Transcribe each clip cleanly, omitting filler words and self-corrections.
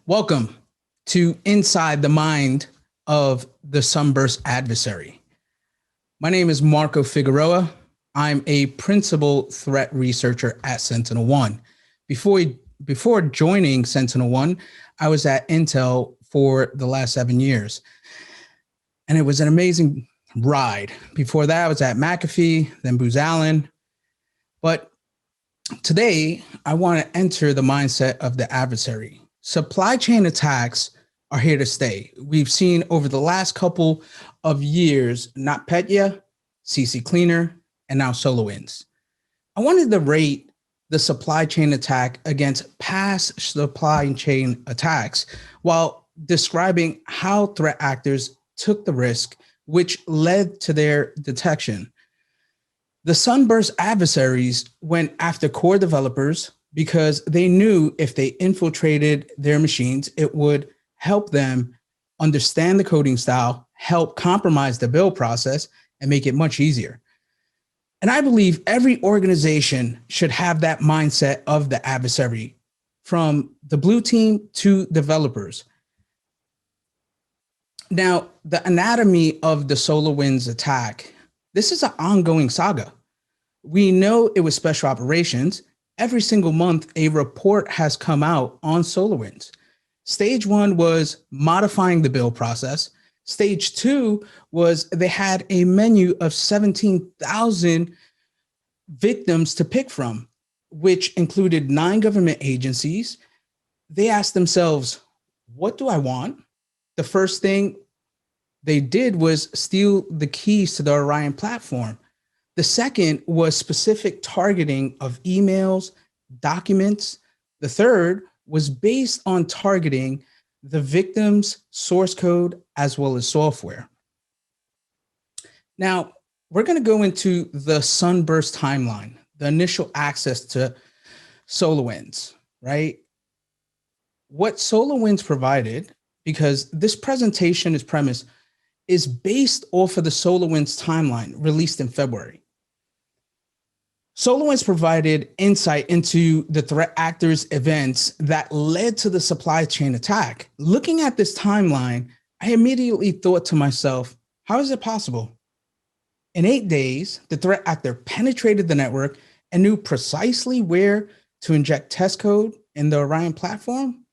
Welcome to Inside the Mind of the Sunburst Adversary. My name is Marco Figueroa. I'm a principal threat researcher at SentinelOne. Before joining SentinelOne, I was at Intel for the last 7 years, and it was an amazing ride. Before that, I was at McAfee, then Booz Allen. But today, I want to enter the mindset of the adversary. Supply chain attacks are here to stay. We've seen over the last couple of years, NotPetya, CC Cleaner, and now SolarWinds. I wanted to rate the supply chain attack against past supply chain attacks while describing how threat actors took the risk, which led to their detection. The Sunburst adversaries went after core developers because they knew if they infiltrated their machines, it would help them understand the coding style, help compromise the build process, and make it much easier. And I believe every organization should have that mindset of the adversary, from the blue team to developers. Now, the anatomy of the SolarWinds attack, this is an ongoing saga. We know it was special operations. Every single month, a report has come out on SolarWinds. Stage one was modifying the build process. Stage two was they had a menu of 17,000 victims to pick from, which included 9 government agencies. They asked themselves, what do I want? The first thing they did was steal the keys to the Orion platform. The second was specific targeting of emails, documents. The third was based on targeting the victim's source code as well as software. Now, we're going to go into the Sunburst timeline, the initial access to SolarWinds, right? What SolarWinds provided, because this presentation is premised, is based off of the SolarWinds timeline released in February. SolarWinds provided insight into the threat actors' events that led to the supply chain attack. Looking at this timeline, I immediately thought to myself, how is it possible? In 8 days, the threat actor penetrated the network and knew precisely where to inject test code in the Orion platform.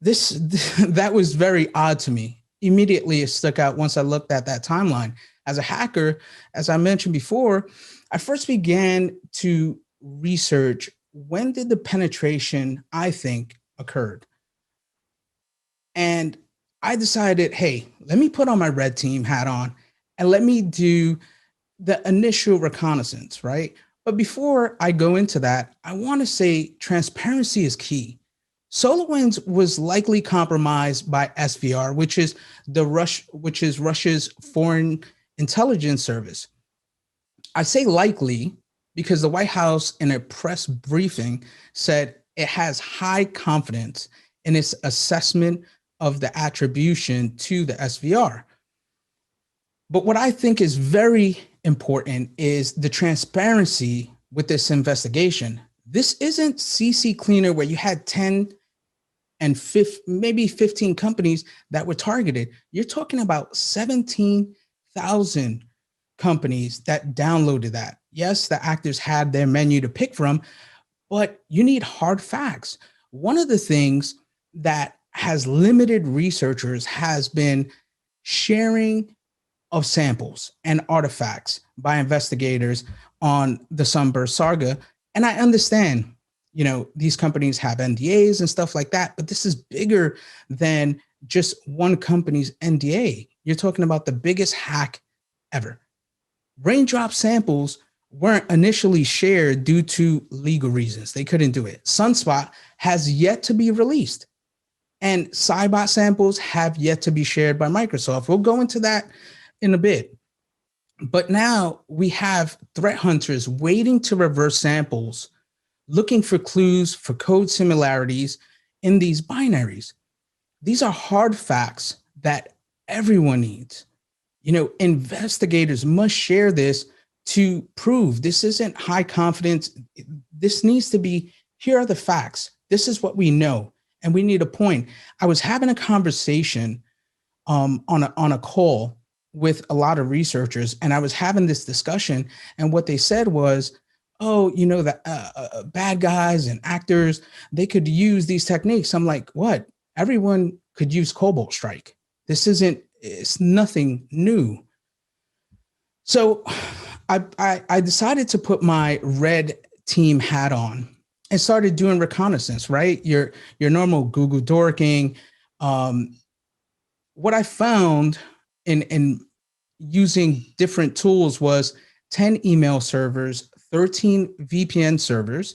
That was very odd to me. Immediately, it stuck out once I looked at that timeline. As a hacker, as I mentioned before, I first began to research when did the penetration, I think, occurred. And I decided, hey, let me put on my red team hat on and let me do the initial reconnaissance, right? But before I go into that, I want to say transparency is key. SolarWinds was likely compromised by SVR, which is Russia's foreign intelligence service. I say likely because the White House in a press briefing said it has high confidence in its assessment of the attribution to the SVR. But what I think is very important is the transparency with this investigation. This isn't CC Cleaner where you had 10 and maybe 15 companies that were targeted. You're talking about 17,000 companies that downloaded that. Yes, the actors had their menu to pick from, but you need hard facts. One of the things that has limited researchers has been sharing of samples and artifacts by investigators on the Sunburst saga. And I understand, these companies have NDAs and stuff like that, but this is bigger than just one company's NDA. You're talking about the biggest hack ever. Raindrop samples weren't initially shared due to legal reasons. They couldn't do it. Sunspot has yet to be released, and Cybot samples have yet to be shared by Microsoft. We'll go into that in a bit. But now we have threat hunters waiting to reverse samples, looking for clues for code similarities in these binaries. These are hard facts that everyone needs. Investigators must share this to prove this isn't high confidence. This needs to be, here are the facts. This is what we know. and we need a point. I was having a conversation on a call with a lot of researchers, and I was having this discussion, and what they said was, oh, the bad guys and actors, they could use these techniques. I'm like, what? Everyone could use Cobalt Strike. It's nothing new. So I decided to put my red team hat on and started doing reconnaissance, right? Your normal Google dorking. What I found in using different tools was 10 email servers, 13 VPN servers,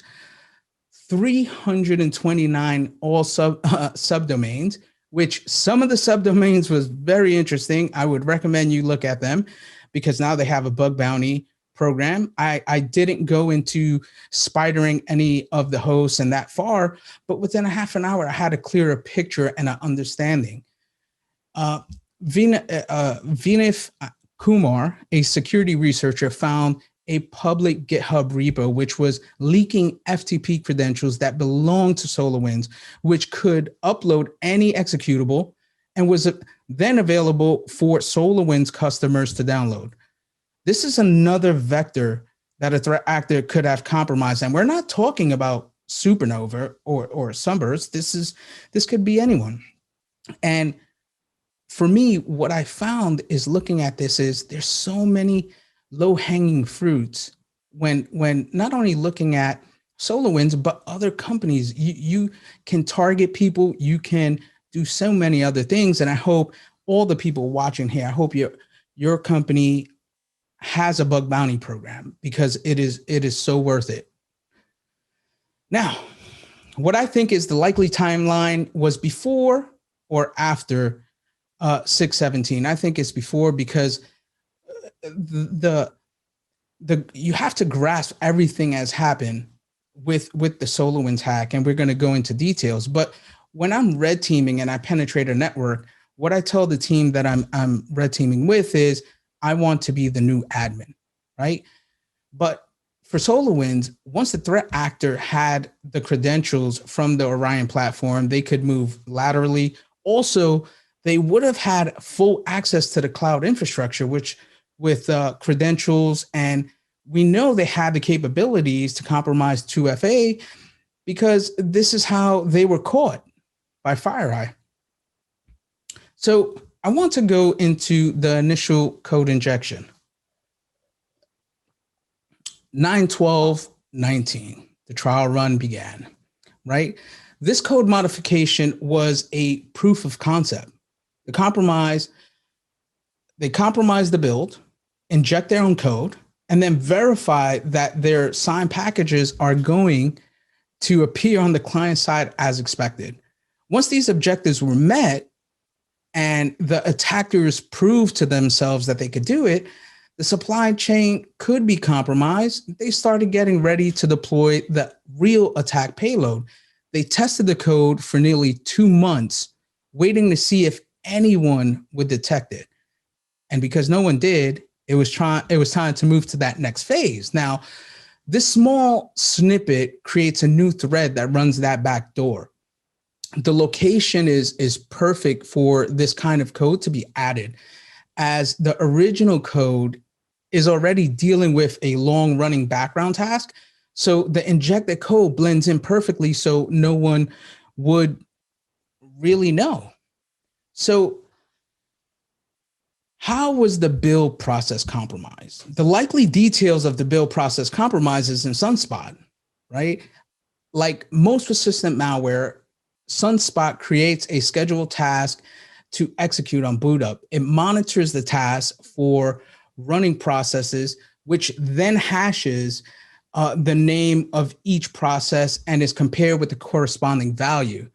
329 all subdomains, which some of the subdomains was very interesting. I would recommend you look at them because now they have a bug bounty program. I didn't go into spidering any of the hosts and that far, but within a half an hour, I had a clearer picture and an understanding. Vinith Kumar, a security researcher, found a public GitHub repo, which was leaking FTP credentials that belonged to SolarWinds, which could upload any executable and was then available for SolarWinds customers to download. This is another vector that a threat actor could have compromised. And we're not talking about Supernova or Sunburst. This could be anyone. And for me, what I found is looking at this is there's so many low-hanging fruits when not only looking at SolarWinds, but other companies. You can target people, you can do so many other things. And I hope all the people watching here, I hope your company has a bug bounty program because it is so worth it. Now, what I think is the likely timeline was before or after 6/17. I think it's before because the you have to grasp everything has happened with the SolarWinds hack, and we're going to go into details. But when I'm red teaming and I penetrate a network, what I tell the team that I'm red teaming with is I want to be the new admin, right? But for SolarWinds, once the threat actor had the credentials from the Orion platform, they could move laterally. Also, they would have had full access to the cloud infrastructure, which with credentials, and we know they had the capabilities to compromise 2FA because this is how they were caught by FireEye. So I want to go into the initial code injection. 9/12/19, the trial run began, right? This code modification was a proof of concept. They compromised the build, inject their own code, and then verify that their signed packages are going to appear on the client side as expected. Once these objectives were met and the attackers proved to themselves that they could do it, the supply chain could be compromised. They started getting ready to deploy the real attack payload. They tested the code for nearly 2 months, waiting to see if anyone would detect it. And because no one did, it was time to move to that next phase. Now, this small snippet creates a new thread that runs that back door. The location is perfect for this kind of code to be added, as the original code is already dealing with a long running background task. So the injected code blends in perfectly so no one would really know. So how was the build process compromised? The likely details of the build process compromises in Sunspot, right? Like most persistent malware, Sunspot creates a scheduled task to execute on boot up. It monitors the task for running processes, which then hashes the name of each process and is compared with the corresponding value.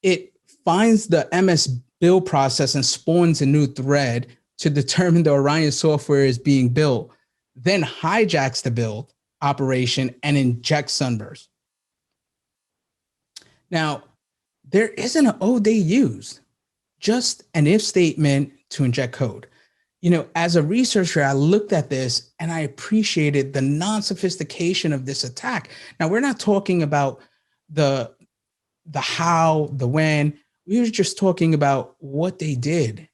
It finds the MS build process and spawns a new thread to determine the Orion software is being built, then hijacks the build operation and injects Sunburst. Now, there isn't an ODay used, just an if statement to inject code. As a researcher, I looked at this and I appreciated the non-sophistication of this attack. Now, we're not talking about the the how, the when. We were just talking about what they did.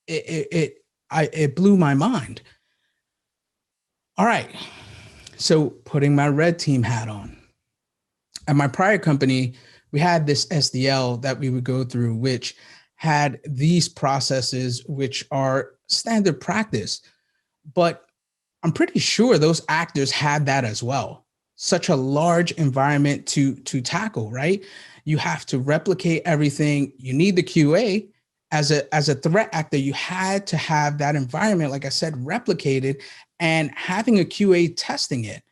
It blew my mind. All right. So putting my red team hat on. At my prior company, we had this SDL that we would go through, which had these processes, which are standard practice. But I'm pretty sure those actors had that as well. Such a large environment to tackle, right? You have to replicate everything. You need the QA as a threat actor. You had to have that environment, like I said, replicated, and having a QA testing it,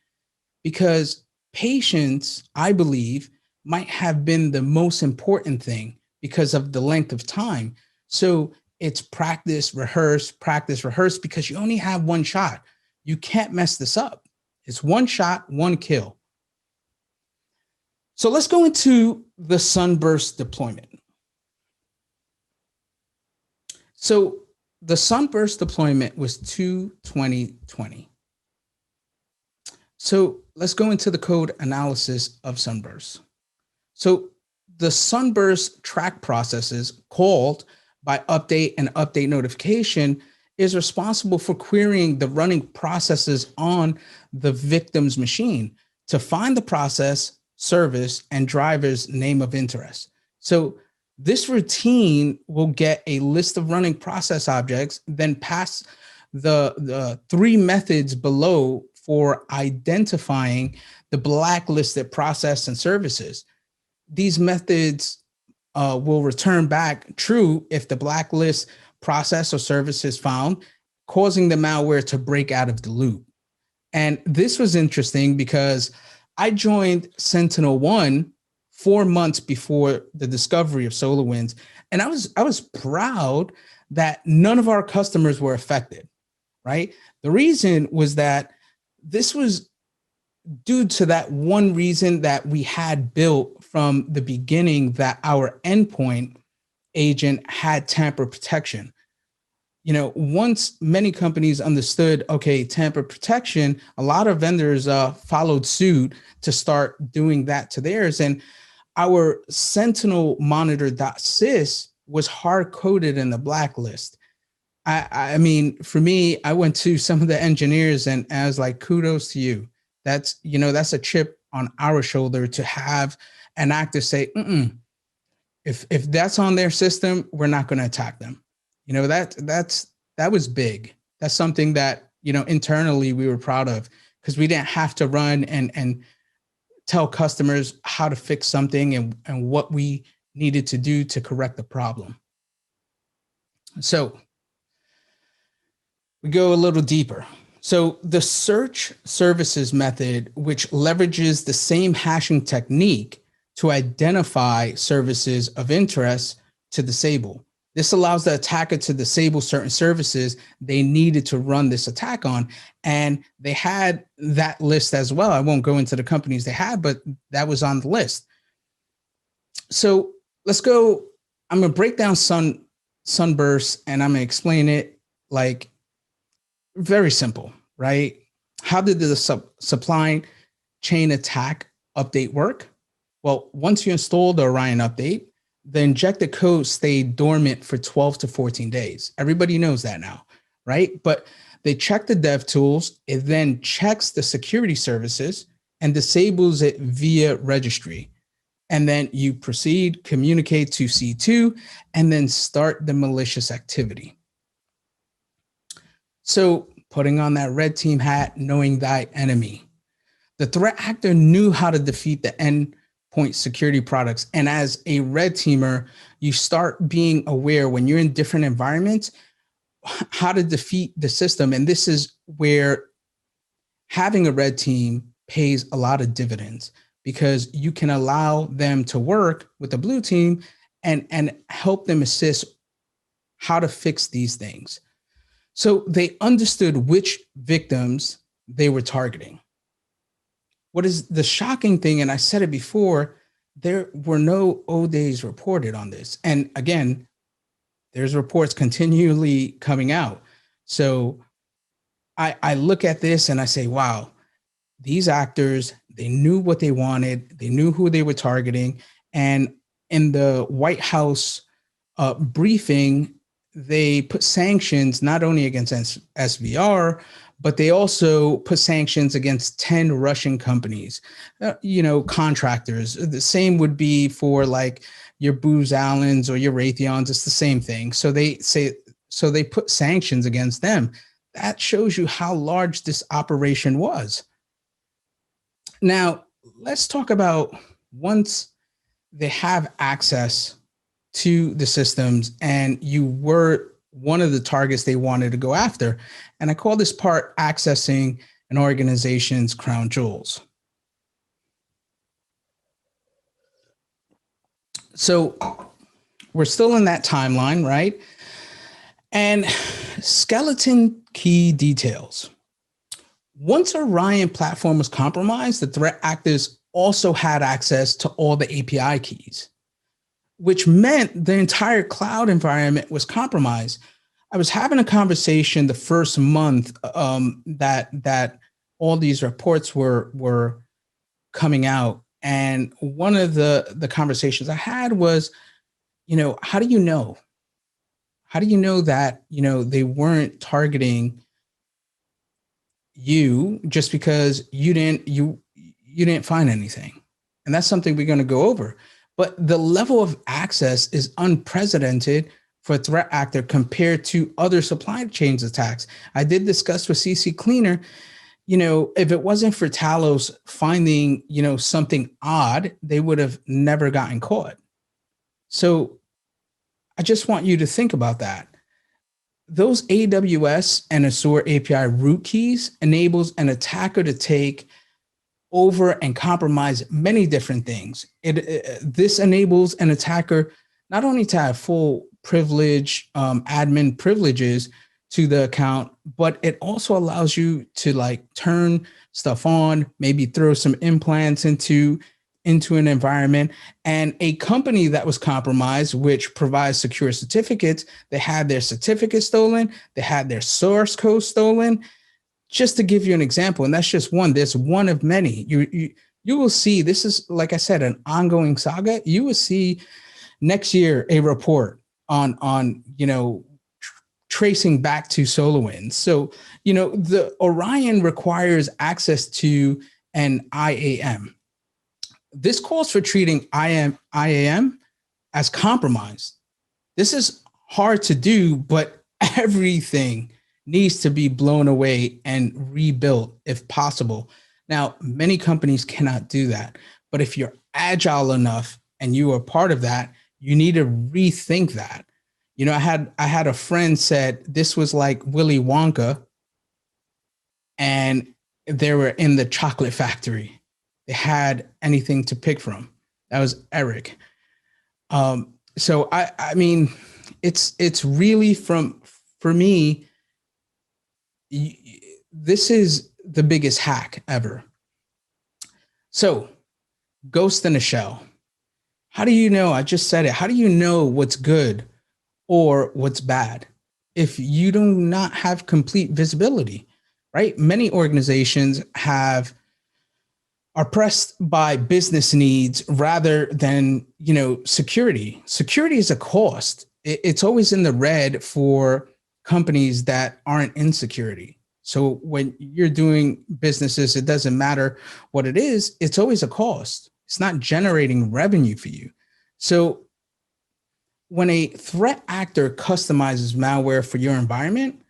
because patience, I believe, might have been the most important thing because of the length of time. So it's practice, rehearse, because you only have one shot. You can't mess this up. It's one shot, one kill. So let's go into the Sunburst deployment. So the Sunburst deployment was 2/20/20. So let's go into the code analysis of Sunburst. So the Sunburst track processes called by update and update notification is responsible for querying the running processes on the victim's machine to find the process, service, and driver's name of interest. So this routine will get a list of running process objects, then pass the three methods below for identifying the blacklisted process and services. These methods will return back true if the blacklist process or service is found, causing the malware to break out of the loop. And this was interesting because I joined SentinelOne 4 months before the discovery of SolarWinds, and I was proud that none of our customers were affected, right? The reason was that this was due to that one reason that we had built from the beginning, that our endpoint agent had tamper protection. You know, once many companies understood, okay, tamper protection, a lot of vendors followed suit to start doing that to theirs. And our Sentinel Monitor.sys was hard coded in the blacklist. I mean, for me, I went to some of the engineers and I was like, kudos to you. That's, you know, that's a chip on our shoulder to have an actor say, if that's on their system, we're not going to attack them. You know, that was big. That's something that, you know, internally we were proud of, because we didn't have to run and tell customers how to fix something and what we needed to do to correct the problem. So we go a little deeper. So the search services method, which leverages the same hashing technique to identify services of interest to disable. This allows the attacker to disable certain services they needed to run this attack on. And they had that list as well. I won't go into the companies they had, but that was on the list. So let's go. I'm going to break down Sunburst, and I'm going to explain it like very simple, right? How did the supply chain attack update work? Well, once you install the Orion update, the injected code stayed dormant for 12 to 14 days. Everybody knows that now, right? But they check the dev tools. It then checks the security services and disables it via registry. And then you proceed, communicate to C2, and then start the malicious activity. So putting on that red team hat, knowing thy enemy. The threat actor knew how to defeat the endpoint security products. And as a red teamer, you start being aware when you're in different environments, how to defeat the system. And this is where having a red team pays a lot of dividends, because you can allow them to work with the blue team and help them assist how to fix these things. So they understood which victims they were targeting. What is the shocking thing, and I said it before, there were no O-days reported on this. And again, there's reports continually coming out. So I look at this and I say, wow, these actors, they knew what they wanted. They knew who they were targeting. And in the White House briefing, they put sanctions not only against SVR, but they also put sanctions against 10 Russian companies, contractors. The same would be for like your Booz Allens or your Raytheons. It's the same thing. So they put sanctions against them. That shows you how large this operation was. Now, let's talk about once they have access to the systems and you were one of the targets they wanted to go after. And I call this part accessing an organization's crown jewels. So we're still in that timeline, right? And skeleton key details. Once Orion platform was compromised, the threat actors also had access to all the API keys, which meant the entire cloud environment was compromised. I was having a conversation the first month that all these reports were coming out, and one of the conversations I had was, how do you know? How do you know that they weren't targeting you just because you didn't find anything? And that's something we're going to go over. But the level of access is unprecedented for a threat actor compared to other supply chains attacks. I did discuss with CC Cleaner, if it wasn't for Talos finding, something odd, they would have never gotten caught. So I just want you to think about that. Those AWS and Azure API root keys enables an attacker to take over and compromise many different things. This enables an attacker not only to have full privilege, admin privileges to the account, but it also allows you to like turn stuff on, maybe throw some implants into an environment. And a company that was compromised, which provides secure certificates, they had their certificate stolen, they had their source code stolen. Just to give you an example, and that's just one, there's one of many. You will see, this is, like I said, an ongoing saga. You will see next year a report on tracing back to SolarWinds. So, the Orion requires access to an IAM. This calls for treating IAM as compromised. This is hard to do, but everything needs to be blown away and rebuilt if possible. Now, many companies cannot do that, but if you're agile enough and you are part of that, you need to rethink that. I had a friend said this was like Willy Wonka, and they were in the chocolate factory. They had anything to pick from. That was Eric. So I mean, it's really for me, this is the biggest hack ever. So, ghost in a shell. How do you know? I just said it. How do you know what's good or what's bad if you do not have complete visibility, right? Many organizations are pressed by business needs rather than, security. Security is a cost. It's always in the red for companies that aren't in security. So when you're doing businesses, it doesn't matter what it is. It's always a cost. It's not generating revenue for you. So when a threat actor customizes malware for your environment,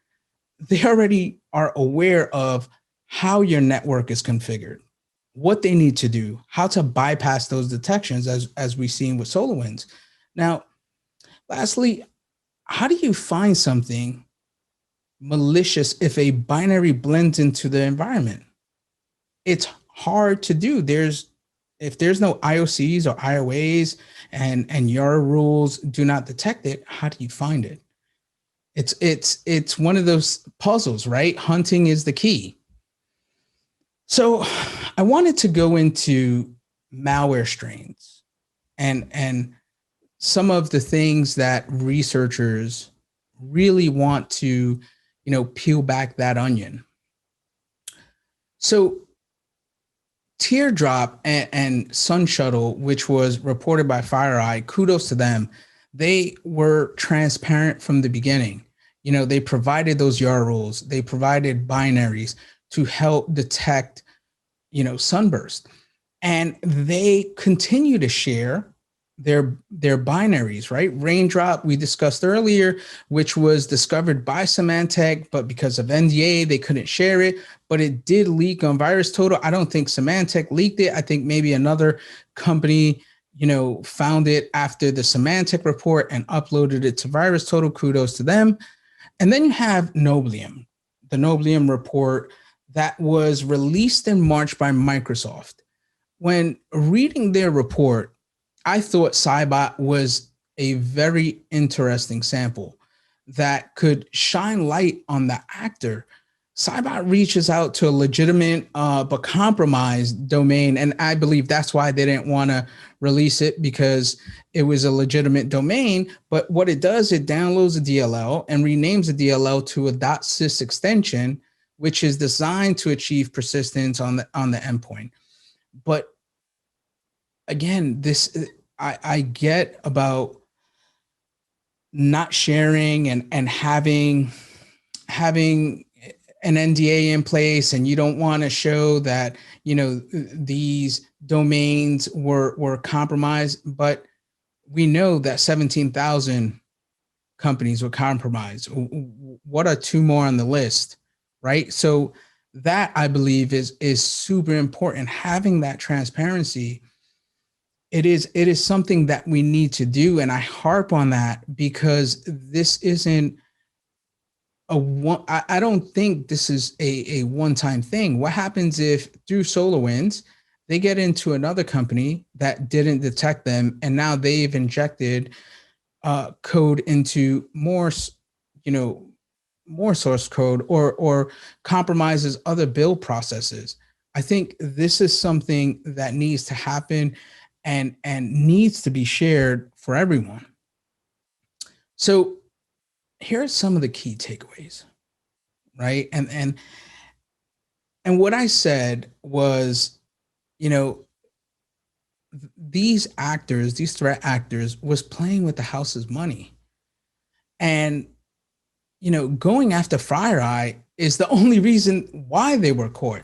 they already are aware of how your network is configured, what they need to do, how to bypass those detections, as we've seen with SolarWinds. Now, lastly, how do you find something malicious if a binary blends into the environment? It's hard to do. If there's no IOCs or IOAs and your rules do not detect it, how do you find it? It's one of those puzzles, right? Hunting is the key. So I wanted to go into malware strains and some of the things that researchers really want to, peel back that onion. So Teardrop and Sun Shuttle, which was reported by FireEye, kudos to them. They were transparent from the beginning. They provided those YAR rules. They provided binaries to help detect, sunburst. And they continue to share their binaries, right? Raindrop, we discussed earlier, which was discovered by Symantec, but because of NDA, they couldn't share it, but it did leak on VirusTotal. I don't think Symantec leaked it. I think maybe another company, found it after the Symantec report and uploaded it to VirusTotal. Kudos to them. And then you have Noblium, the Noblium report that was released in March by Microsoft. When reading their report, I thought Cybot was a very interesting sample that could shine light on the actor. Cybot reaches out to a legitimate but compromised domain, and I believe that's why they didn't want to release it, because it was a legitimate domain. But what it does, it downloads a DLL and renames the DLL to a .sys extension, which is designed to achieve persistence on the endpoint. But again, I get about not sharing and having an NDA in place, and you don't want to show that these domains were compromised, but we know that 17,000 companies were compromised. What are two more on the list, right? So that, I believe, is super important. Having that transparency, it is something that we need to do, and I harp on that because this isn't I don't think this is a one-time thing. What happens if through SolarWinds they get into another company that didn't detect them, and now they've injected code into more source code or compromises other build processes? I think this is something that needs to happen and needs to be shared for everyone. So here are some of the key takeaways, right? And what I said was, these actors, these threat actors, was playing with the house's money. And, going after FireEye is the only reason why they were caught.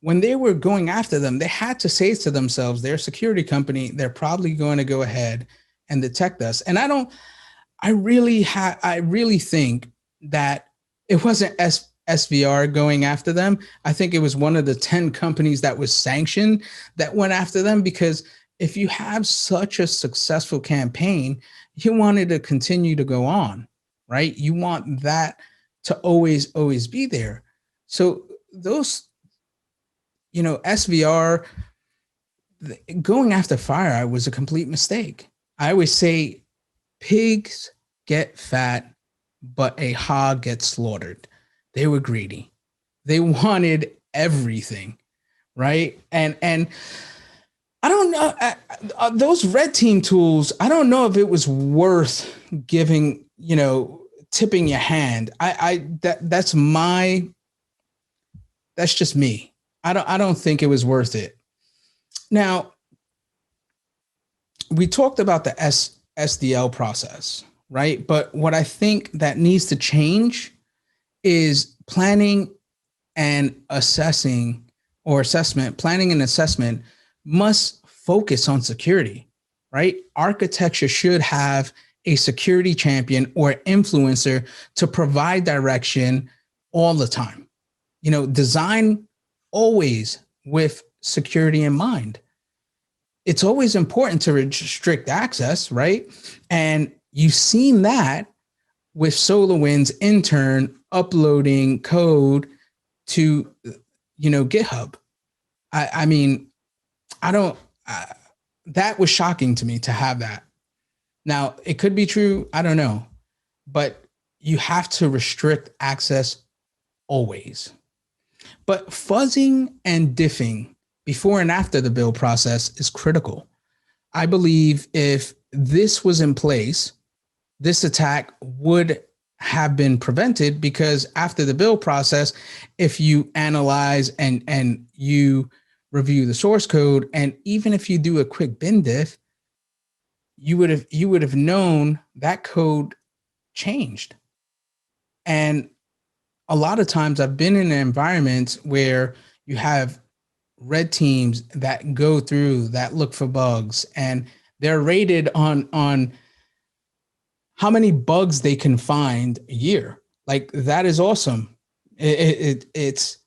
When they were going after them, they had to say to themselves, they're a security company, they're probably going to go ahead and detect us. And I really think that it wasn't SVR going after them. I think it was one of the 10 companies that was sanctioned that went after them, because if you have such a successful campaign, you want it to continue to go on, right? You want that to always be there. So those, SVR going after FireEye was a complete mistake. I always say pigs get fat, but a hog gets slaughtered. They were greedy. They wanted everything, right? And I don't know, those red team tools, I don't know if it was worth giving, tipping your hand. That's just me. I don't think it was worth it. Now, we talked about the SDL process, right? But what I think that needs to change is planning and assessment. Planning and assessment must focus on security, right? Architecture should have a security champion or influencer to provide direction all the time. Design always with security in mind. It's always important to restrict access, right? And you've seen that with SolarWinds intern uploading code to, GitHub. I mean, that was shocking to me to have that. Now, it could be true, I don't know, but you have to restrict access always. But fuzzing and diffing before and after the build process is critical. I believe if this was in place, this attack would have been prevented, because after the build process, if you analyze and you review the source code. And even if you do a quick bin diff, you would have known that code changed. And a lot of times I've been in environments where you have red teams that go through, that look for bugs, and they're rated on how many bugs they can find a year. Like, that is awesome. It's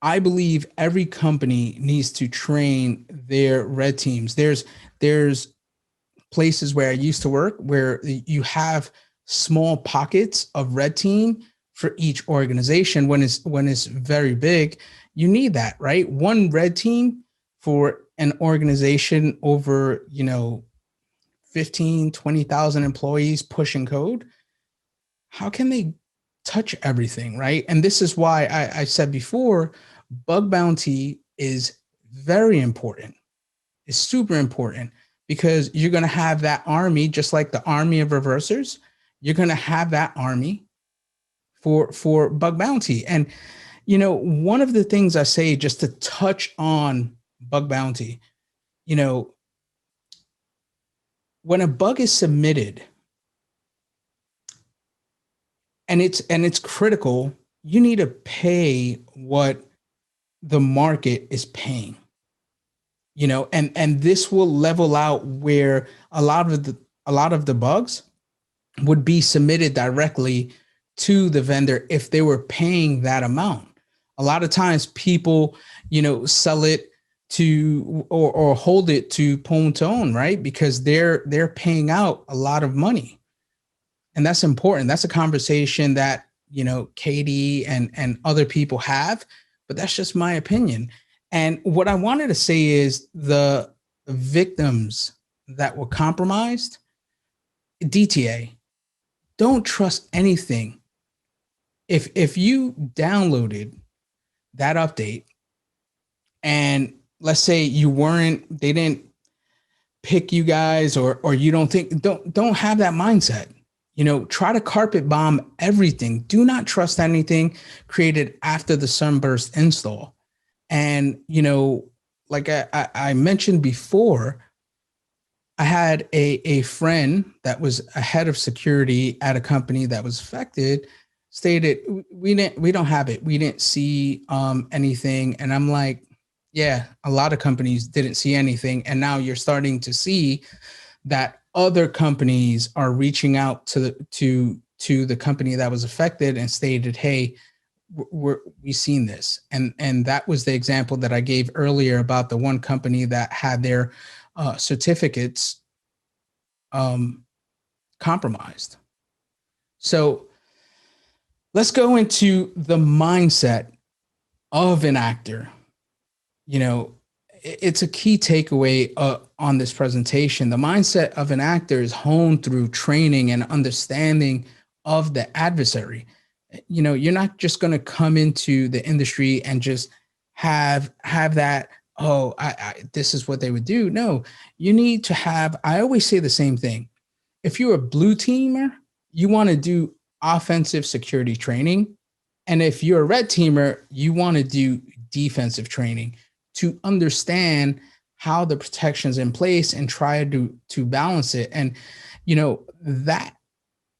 I believe every company needs to train their red teams. There's places where I used to work where you have small pockets of red team for each organization. When it's very big, you need that, right? One red team for an organization over, 15, 20,000 employees pushing code. How can they touch everything, right? And this is why I said before, bug bounty is very important. It's super important, because you're going to have that army, just like the army of reversers. You're going to have that army for bug bounty. And one of the things I say, just to touch on bug bounty, when a bug is submitted and it's critical, you need to pay what the market is paying. And this will level out where a lot of the bugs would be submitted directly to the vendor if they were paying that amount. A lot of times people, sell it to or hold it to Pwn2Own, right? Because they're paying out a lot of money. And that's important. That's a conversation that, Katie and other people have, but that's just my opinion. And what I wanted to say is the victims that were compromised, DTA, don't trust anything. If you downloaded that update and let's say they didn't pick you guys, or you don't have that mindset, try to carpet bomb everything. Do not trust anything created after the Sunburst install. And, like I mentioned before, I had a friend that was a head of security at a company that was affected, stated, we don't have it. We didn't see anything. And I'm like, yeah, a lot of companies didn't see anything. And now you're starting to see that other companies are reaching out to the company that was affected and stated, hey, we've seen this. And that was the example that I gave earlier about the one company that had their certificates compromised. So let's go into the mindset of an actor. It's a key takeaway on this presentation. The mindset of an actor is honed through training and understanding of the adversary. You're not just going to come into the industry and just have that, oh, this is what they would do. No, you need to have, I always say the same thing. If you're a blue teamer, you want to do offensive security training. And if you're a red teamer, you want to do defensive training to understand how the protection's in place and try to balance it. And, that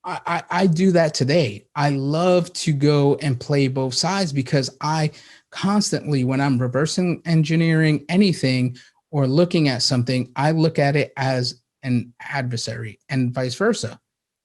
I do that today. I love to go and play both sides, because I constantly, when I'm reversing engineering anything or looking at something, I look at it as an adversary and vice versa.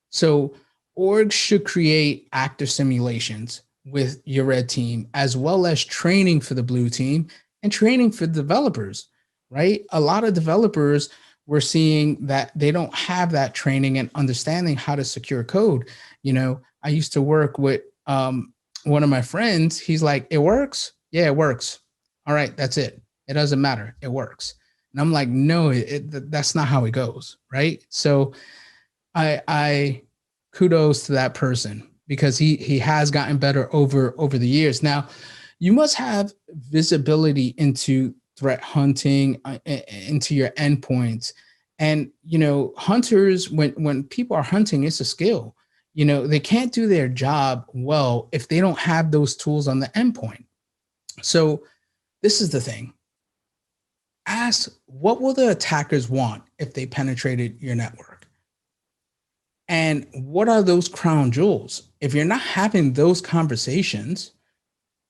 So orgs should create actor simulations with your red team, as well as training for the blue team and training for developers, right? A lot of developers, we're seeing that they don't have that training and understanding how to secure code. I used to work with one of my friends. He's like, it works? Yeah, it works. All right, that's it. It doesn't matter. It works. And I'm like, no, that's not how it goes, right? So I kudos to that person, because he has gotten better over the years. Now, you must have visibility into threat hunting, into your endpoints. And, hunters, when people are hunting, it's a skill. They can't do their job well if they don't have those tools on the endpoint. So this is the thing. Ask, what will the attackers want if they penetrated your network? And what are those crown jewels? If you're not having those conversations,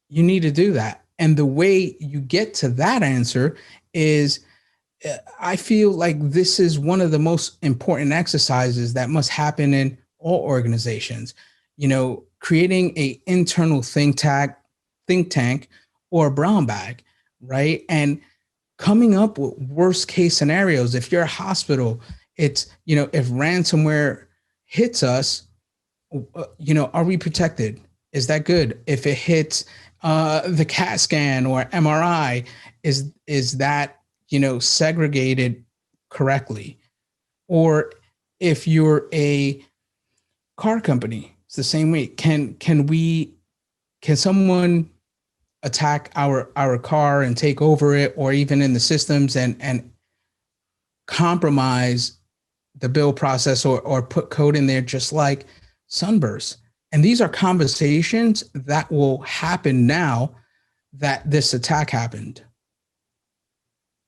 you need to do that. And the way you get to that answer is, I feel like this is one of the most important exercises that must happen in all organizations. Creating a internal think tank or a brown bag, right? And coming up with worst case scenarios. If you're a hospital, it's, if ransomware hits us, are we protected? Is that good? If it hits the CAT scan or MRI, is that, segregated correctly? Or if you're a car company, it's the same way. Can someone attack our car and take over it, or even in the systems and compromise the build process or put code in there, just like Sunburst? And these are conversations that will happen now that this attack happened.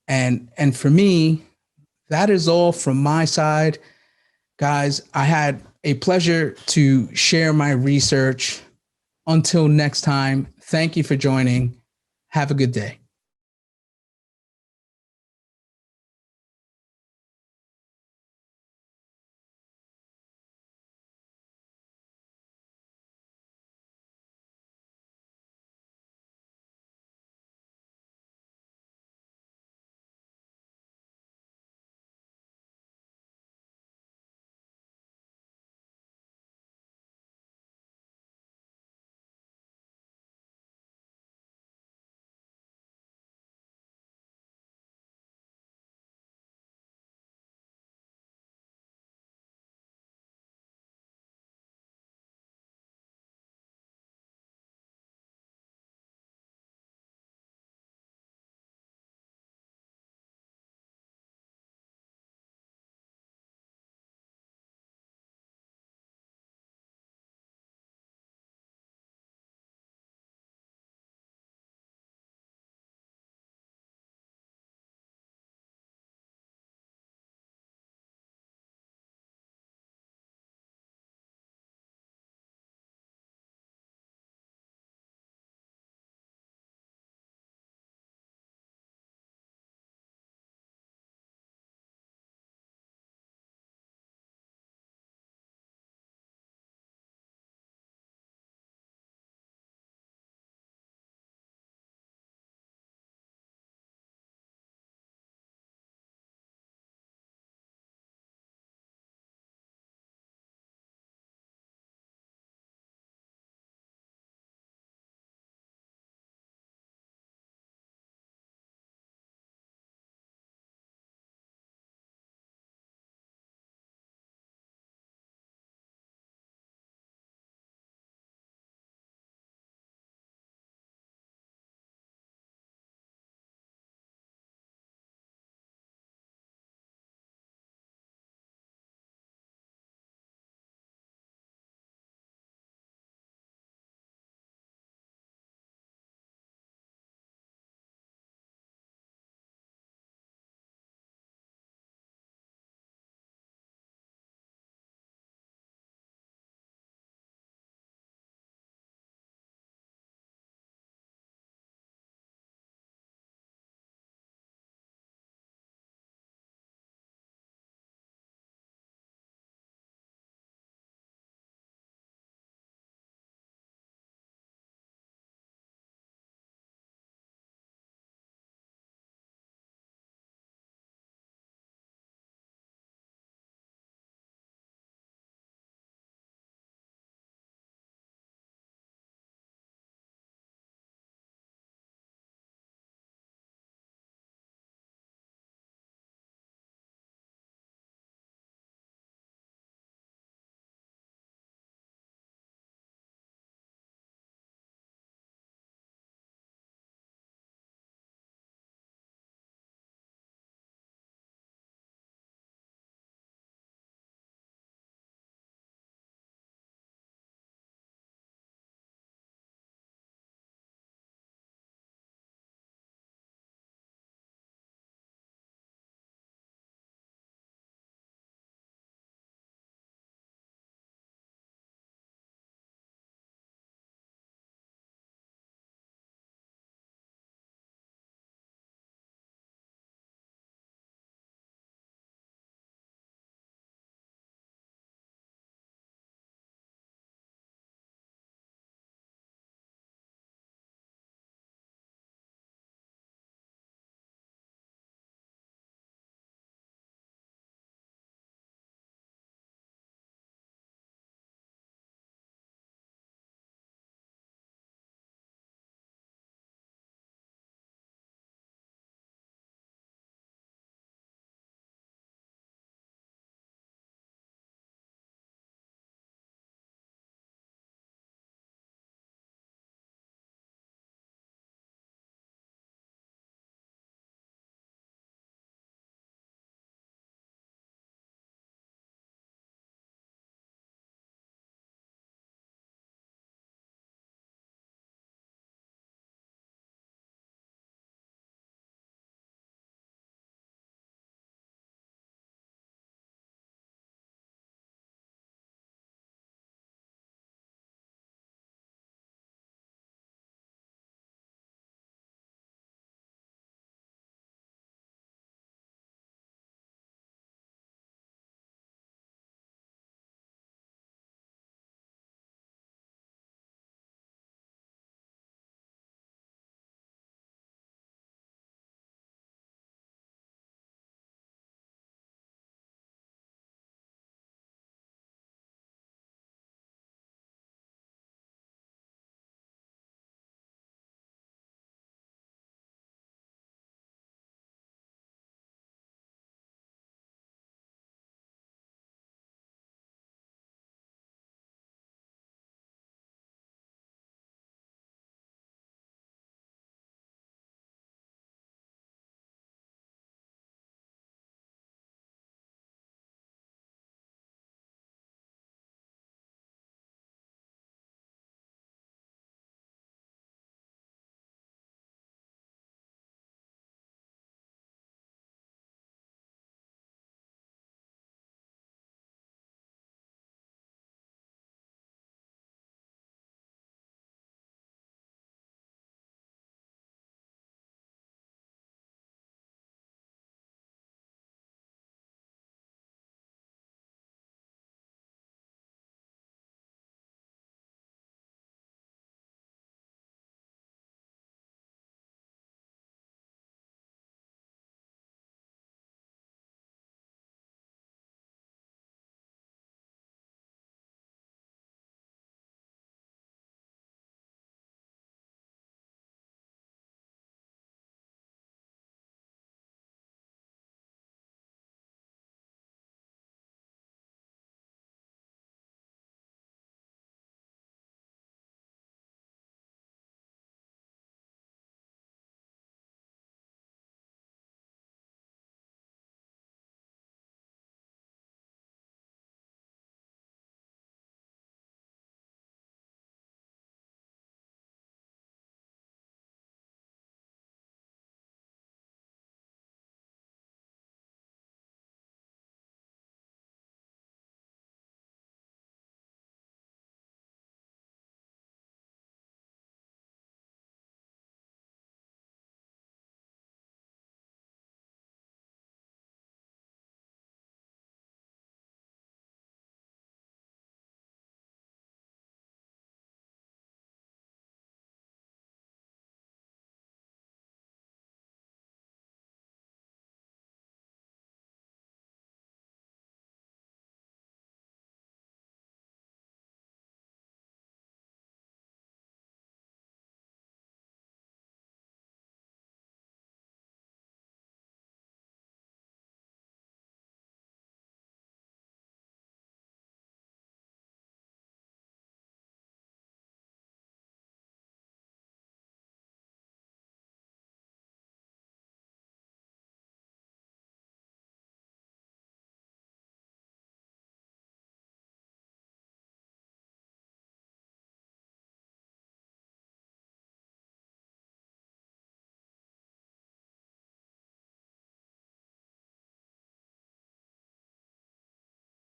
And for me, that is all from my side. Guys, I had a pleasure to share my research. Until next time, thank you for joining. Have a good day.